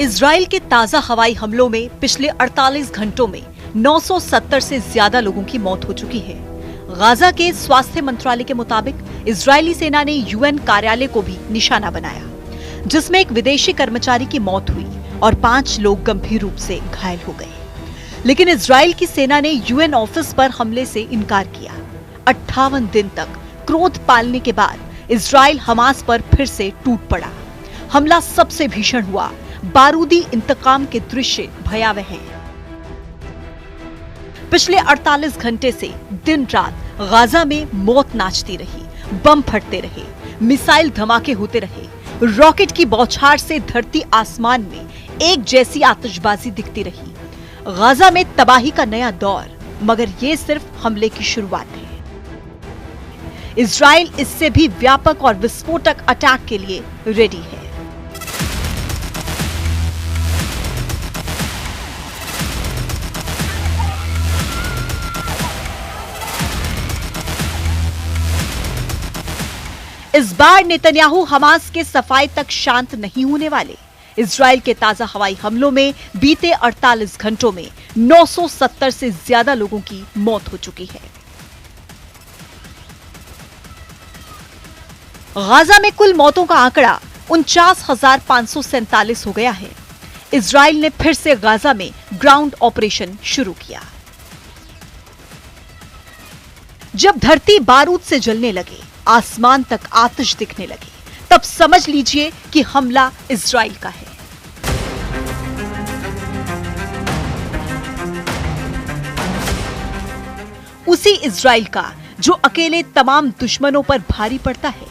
Israel के ताजा हवाई हमलों में पिछले 48 घंटों में 970 से ज्यादा लोगों की मौत हो चुकी है। गाजा के स्वास्थ्य मंत्रालय के मुताबिक इजरायली सेना ने यूएन कार्यालय को भी निशाना बनाया, जिसमें एक विदेशी कर्मचारी की मौत हुई और 5 लोग गंभीर रूप से घायल हो गए। लेकिन इजराइल की सेना ने यूएन ऑफिस पर हमले से इनकार किया। 58 दिन तक क्रोध पालने के बाद इजराइल हमास पर फिर से टूट पड़ा। हमला सबसे भीषण हुआ। बारूदी इंतकाम के दृश्य भयावह हैं। पिछले 48 घंटे से दिन रात गाजा में मौत नाचती रही, बम फटते रहे, मिसाइल धमाके होते रहे, रॉकेट की बौछार से धरती आसमान में एक जैसी आतिशबाजी दिखती रही। गाजा में तबाही का नया दौर, मगर ये सिर्फ हमले की शुरुआत है। इजराइल इससे भी व्यापक और विस्फोटक अटैक के लिए रेडी है। इस बार नेतन्याहू हमास के सफाई तक शांत नहीं होने वाले। इजराइल के ताजा हवाई हमलों में बीते 48 घंटों में 970 से ज्यादा लोगों की मौत हो चुकी है। गाजा में कुल मौतों का आंकड़ा 49,547 हो गया है। इजराइल ने फिर से गाजा में ग्राउंड ऑपरेशन शुरू किया। जब धरती बारूद से जलने लगे, आसमान तक आतिश दिखने लगी, तब समझ लीजिए कि हमला इजराइल का है। उसी इजराइल का जो अकेले तमाम दुश्मनों पर भारी पड़ता है।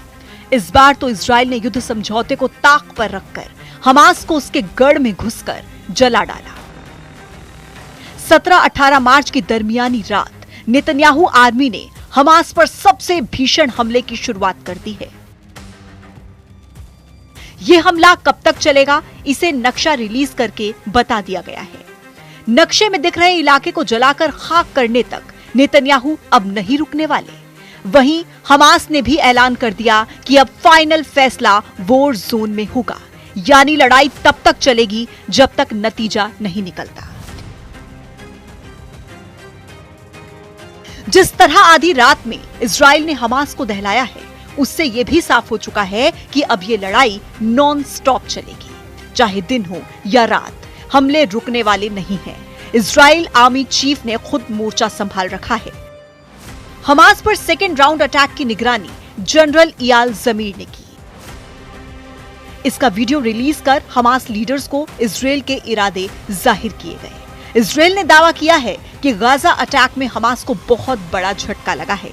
इस बार तो इजराइल ने युद्ध समझौते को ताक पर रखकर हमास को उसके गढ़ में घुसकर जला डाला। 17-18 मार्च की दरमियानी रात नेतन्याहू आर्मी ने हमास पर सबसे भीषण हमले की शुरुआत कर दी है। यह हमला कब तक चलेगा, इसे नक्शा रिलीज करके बता दिया गया है। नक्शे में दिख रहे इलाके को जलाकर खाक करने तक नेतन्याहू अब नहीं रुकने वाले। वहीं हमास ने भी ऐलान कर दिया कि अब फाइनल फैसला वॉर जोन में होगा, यानी लड़ाई तब तक चलेगी जब तक नतीजा नहीं निकलता। जिस तरह आधी रात में इजराइल ने हमास को दहलाया है, उससे यह भी साफ हो चुका है कि अब ये लड़ाई नॉन स्टॉप चलेगी। चाहे दिन हो या रात, हमले रुकने वाले नहीं हैं। इजराइल आर्मी चीफ ने खुद मोर्चा संभाल रखा है। हमास पर सेकेंड राउंड अटैक की निगरानी जनरल इयाल जमीर ने की। इसका वीडियो रिलीज कर हमास लीडर्स को इजराइल के इरादे जाहिर किए गए। इजराइल ने दावा किया है कि गाजा अटैक में हमास को बहुत बड़ा झटका लगा है।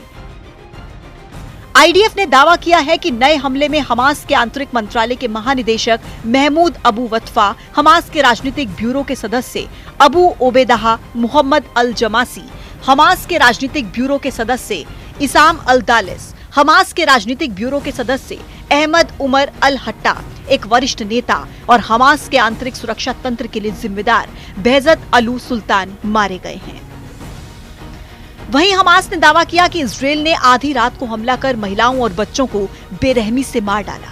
आईडीएफ ने दावा किया है कि नए हमले में हमास के आंतरिक मंत्रालय के महानिदेशक महमूद अबू वतफा, हमास के राजनीतिक ब्यूरो के सदस्य अबू ओबेदाह मोहम्मद अल जमासी, हमास के राजनीतिक ब्यूरो के सदस्य इसाम अल दालिस, हमास के राजनीतिक ब्यूरो के सदस्य अहमद उमर अल हट्टा, एक वरिष्ठ नेता और हमास के आंतरिक सुरक्षा तंत्र के लिए जिम्मेदार बेहजत अलू सुल्तान मारे गए हैं। वहीं हमास ने दावा किया कि इजराइल ने आधी रात को हमला कर महिलाओं और बच्चों को बेरहमी से मार डाला।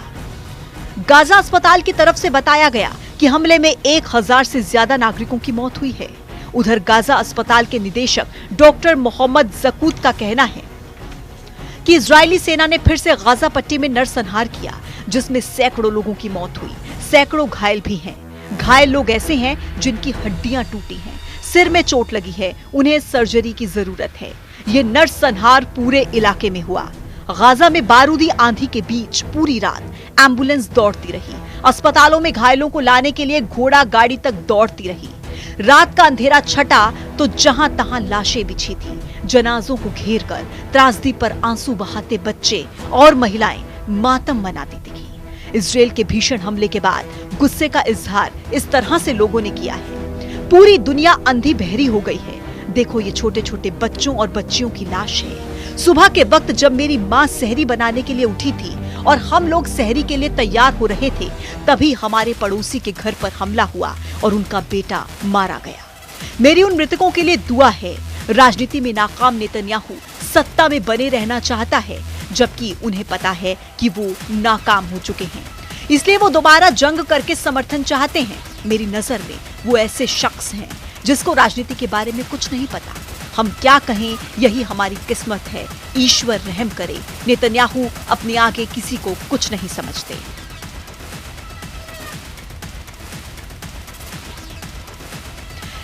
गाजा अस्पताल की तरफ से बताया गया कि हमले में 1000 से ज्यादा नागरिकों की मौत हुई है। उधर गाजा अस्पताल के निदेशक डॉक्टर मोहम्मद जकूत का कहना है कि इजरायली सेना ने फिर से गाजा पट्टी में नरसंहार किया, जिसमें सैकड़ों लोगों की मौत हुई, सैकड़ों घायल भी हैं। घायल लोग ऐसे हैं जिनकी हड्डियां टूटी हैं, सिर में चोट लगी है, उन्हें सर्जरी की जरूरत है। ये नरसंहार पूरे इलाके में हुआ। गाजा में बारूदी आंधी के बीच पूरी रात एम्बुलेंस दौड़ती रही। अस्पतालों में घायलों को लाने के लिए घोड़ा गाड़ी तक दौड़ती रही। रात का अंधेरा छटा तो जहां तहां लाशें बिछी थी। जनाजों को घेर कर त्रासदी पर आंसू बहाते बच्चे और महिलाएं मातम मनाती दिखी। इजराइल के भीषण हमले के बाद गुस्से का इजहार इस तरह से लोगों ने किया है। पूरी दुनिया अंधी बहरी हो गई है। देखो, ये छोटे छोटे बच्चों और बच्चियों की लाश है। सुबह के वक्त जब मेरी माँ सहरी बनाने के लिए उठी थी और हम लोग सहरी के लिए तैयार हो रहे थे, तभी हमारे पड़ोसी के घर पर हमला हुआ और उनका बेटा मारा गया। मेरी उन मृतकों के लिए दुआ है। राजनीति में नाकाम नेतन्याहू सत्ता में बने रहना चाहता है, जबकि उन्हें पता है कि वो नाकाम हो चुके हैं। इसलिए वो दोबारा जंग करके समर्थन चाहते हैं। मेरी नजर में वो ऐसे शख्स हैं जिसको राजनीति के बारे में कुछ नहीं पता। हम क्या कहें, यही हमारी किस्मत है। ईश्वर रहम करे, नेतन्याहू अपने आगे किसी को कुछ नहीं समझते।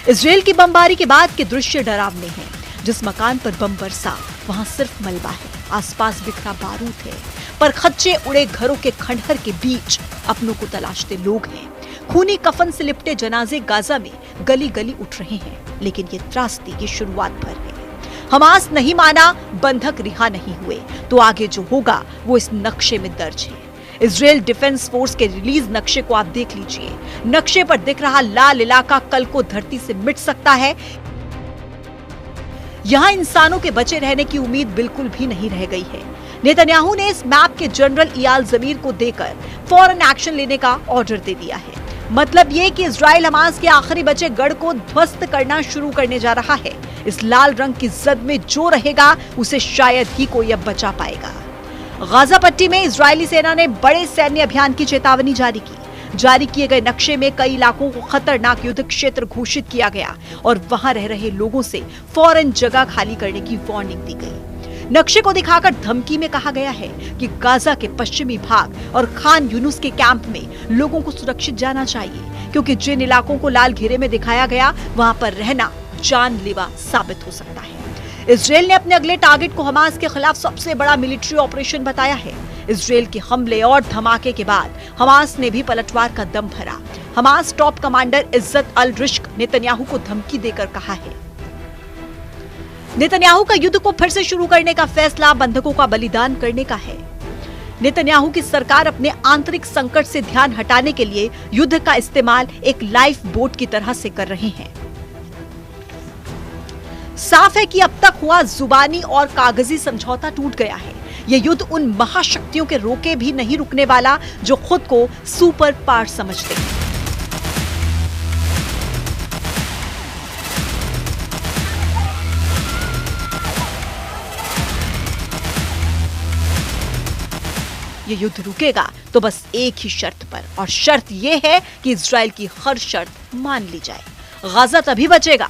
इजराइल की बमबारी के बाद के दृश्य डरावने हैं। जिस मकान पर बम बरसा वहां सिर्फ मलबा है, आसपास बिखरा बारूद है, पर खच्चे उड़े घरों के खंडहर के बीच अपनों को तलाशते लोग हैं। खूनी कफन से लिपटे जनाजे गाजा में गली गली उठ रहे हैं, लेकिन ये त्रासदी की शुरुआत भर है। हमास नहीं माना, बंधक रिहा नहीं हुए, तो आगे जो होगा वो इस नक्शे में दर्ज है। इजराइल डिफेंस फोर्स के रिलीज नक्शे को आप देख लीजिए। नक्शे पर दिख रहा लाल इलाका कल को धरती से मिट सकता है। यहां इंसानों के बचे रहने की उम्मीद बिल्कुल भी नहीं रह गई है। नेतन्याहू ने इस मैप के जनरल इयाल जमीर को देकर फौरन एक्शन लेने का ऑर्डर दे दिया है। मतलब ये कि इजराइल हमास के आखिरी बचे गढ़ को ध्वस्त करना शुरू करने जा रहा है। इस लाल रंग की जद में जो रहेगा उसे शायद ही कोई अब बचा पाएगा। गाजा पट्टी में इजरायली सेना ने बड़े सैन्य अभियान की चेतावनी जारी की। जारी किए गए नक्शे में कई इलाकों को खतरनाक युद्ध क्षेत्र घोषित किया गया और वहां रह रहे लोगों से फौरन जगह खाली करने की वार्निंग दी गई। नक्शे को दिखाकर धमकी में कहा गया है कि गाजा के पश्चिमी भाग और खान यूनुस के कैंप में लोगों को सुरक्षित जाना चाहिए, क्योंकि जिन इलाकों को लाल घेरे में दिखाया गया वहां पर रहना जानलेवा साबित हो सकता है। इजराइल ने अपने अगले टारगेट को हमास के खिलाफ सबसे बड़ा मिलिट्री ऑपरेशन बताया है। इजराइल के हमले और धमाके के बाद हमास ने भी पलटवार का दम भरा। हमास टॉप कमांडर इज्जत अल रिश्क नेतन्याहू को धमकी देकर कहा है, नेतन्याहू का युद्ध को फिर से शुरू करने का फैसला बंधकों का बलिदान करने का है। नेतन्याहू की सरकार अपने आंतरिक संकट से ध्यान हटाने के लिए युद्ध का इस्तेमाल एक लाइफ बोट की तरह से कर रहे हैं। साफ है कि अब तक हुआ जुबानी और कागजी समझौता टूट गया है। यह युद्ध उन महाशक्तियों के रोके भी नहीं रुकने वाला जो खुद को सुपर पावर समझते हैं। यह युद्ध रुकेगा तो बस एक ही शर्त पर, और शर्त यह है कि इजराइल की हर शर्त मान ली जाए। गाजा तभी बचेगा।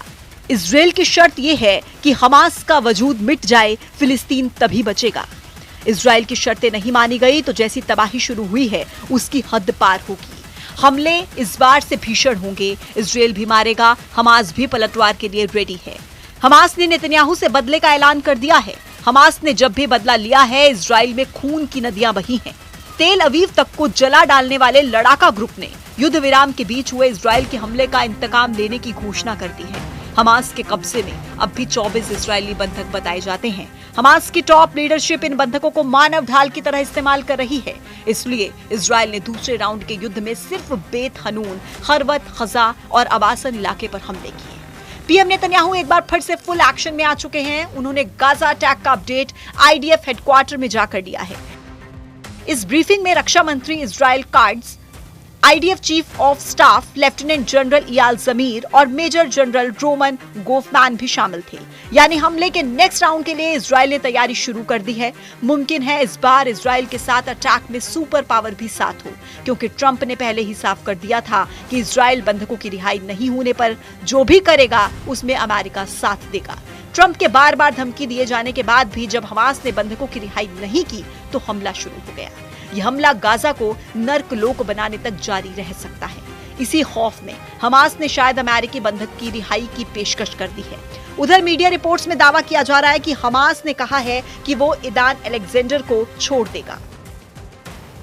इजराइल की शर्त यह है कि हमास का वजूद मिट जाए, फिलिस्तीन तभी बचेगा। इजराइल की शर्तें नहीं मानी गई तो जैसी तबाही शुरू हुई है उसकी हद पार होगी। हमले इस बार से भीषण होंगे। इजराइल भी मारेगा, हमास भी पलटवार के लिए रेडी है। हमास ने नेतन्याहू से बदले का ऐलान कर दिया है। हमास ने जब भी बदला लिया है, इजराइल में खून की नदियां बही हैं। तेल अवीव तक को जला डालने वाले लड़ाका ग्रुप ने युद्ध विराम के बीच हुए इजराइल के हमले का इंतकाम लेने की घोषणा कर दी है। हमास के कब्जे में अब भी 24 इजरायली बंधक बताए जाते हैं। हमास की टॉप लीडरशिप इन बंधकों को मानव ढाल की तरह इस्तेमाल कर रही है। इसलिए इजराइल ने दूसरे राउंड के युद्ध में सिर्फ बेत हनून, खरवत, खजा और अबासन इलाके पर हमले किए। पीएम नेतन्याहू एक बार फिर से फुल एक्शन में आ चुके हैं। उन्होंने गाजा अटैक का अपडेट आईडीएफ हेडक्वार्टर में जाकर दिया है। इस ब्रीफिंग में रक्षा मंत्री Israel Katz, IDF chief of staff lieutenant general Eyal Zamir और मेजर जनरल रोमन गोफमैन भी शामिल थे। यानी हमले के नेक्स्ट राउंड के लिए इजराइल ने तैयारी शुरू कर दी है। मुमकिन है इस बार इजराइल के साथ अटैक में सुपर पावर भी साथ हो, क्योंकि ट्रंप ने पहले ही साफ कर दिया था कि इजराइल बंधकों की रिहाई नहीं होने पर जो भी करेगा उसमें अमेरिका साथ देगा। ट्रंप के बार बार धमकी दिए जाने के बाद भी जब हमास ने बंधकों की रिहाई नहीं की तो हमला शुरू हो गया। यह हमला गाजा को नर्कलोक बनाने तक जारी रह सकता है। इसी खौफ में हमास ने शायद अमेरिकी बंधक की रिहाई की पेशकश कर दी है। उधर मीडिया रिपोर्ट्स में दावा किया जा रहा है कि हमास ने कहा है कि वो ईदान अलेक्जेंडर को छोड़ देगा।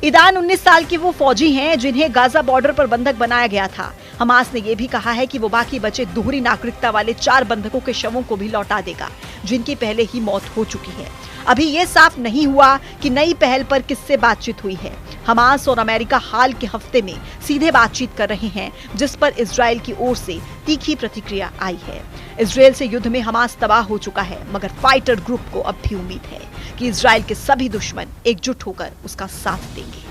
ईदान 19 साल की वो फौजी हैं जिन्हें गाजा बॉर्डर पर बंधक बनाया गया था। हमास ने यह भी कहा है कि वो बाकी बचे दोहरी नागरिकता वाले 4 बंधकों के शवों को भी लौटा देगा, जिनकी पहले ही मौत हो चुकी है। अभी ये साफ नहीं हुआ कि नई पहल पर किससे बातचीत हुई है। हमास और अमेरिका हाल के हफ्ते में सीधे बातचीत कर रहे हैं, जिस पर इजराइल की ओर से तीखी प्रतिक्रिया आई है। इजराइल से युद्ध में हमास तबाह हो चुका है, मगर फाइटर ग्रुप को अब भी उम्मीद है कि इजराइल के सभी दुश्मन एकजुट होकर उसका साथ देंगे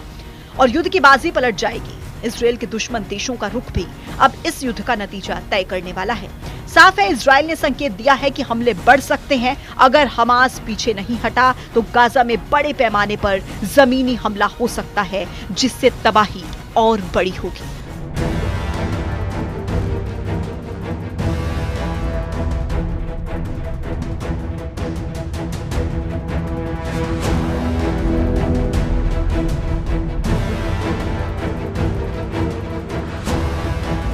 और युद्ध की बाजी पलट जाएगी। इजराइल के दुश्मन देशों का रुख भी अब इस युद्ध का नतीजा तय करने वाला है। साफ है, इजराइल ने संकेत दिया है कि हमले बढ़ सकते हैं। अगर हमास पीछे नहीं हटा तो गाजा में बड़े पैमाने पर जमीनी हमला हो सकता है, जिससे तबाही और बड़ी होगी।